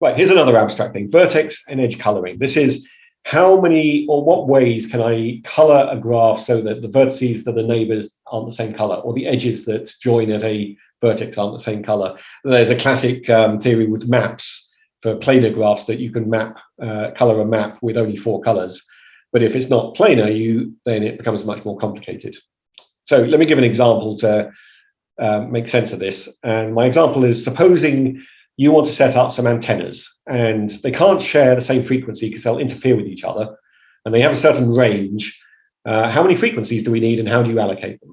Right, here's another abstract thing, vertex and edge coloring. This is how many or what ways can I color a graph so that the vertices that the neighbors aren't the same color, or the edges that join at a vertex aren't the same color. There's a classic theory with maps for planar graphs that you can color a map with only 4 colors. But if it's not planar, then it becomes much more complicated. So let me give an example to make sense of this. And my example is, supposing you want to set up some antennas and they can't share the same frequency because they'll interfere with each other, and they have a certain range. How many frequencies do we need, and how do you allocate them?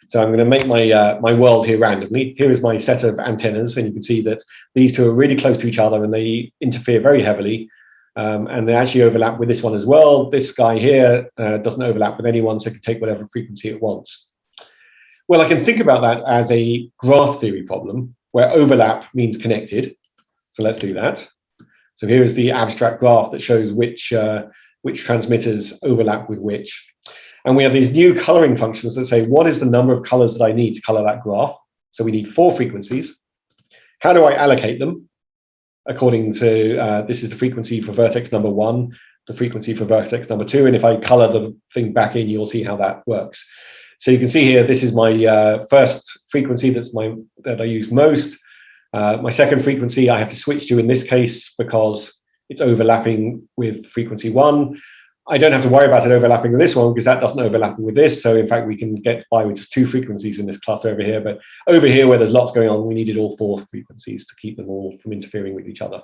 So I'm going to make my world here randomly. Here is my set of antennas, and you can see that these two are really close to each other and they interfere very heavily. And they actually overlap with this one as well. This guy here doesn't overlap with anyone, so it can take whatever frequency it wants. Well, I can think about that as a graph theory problem where overlap means connected. So let's do that. So here is the abstract graph that shows which transmitters overlap with which. And we have these new coloring functions that say, what is the number of colors that I need to color that graph? So we need 4 frequencies. How do I allocate them? According to, this is the frequency for vertex number 1, the frequency for vertex number 2. And if I color the thing back in, you'll see how that works. So you can see here, this is my first frequency that I use most. My second frequency I have to switch to in this case because it's overlapping with frequency 1. I don't have to worry about it overlapping with this one because that doesn't overlap with this. So in fact, we can get by with just 2 frequencies in this cluster over here. But over here, where there's lots going on, we needed all 4 frequencies to keep them all from interfering with each other.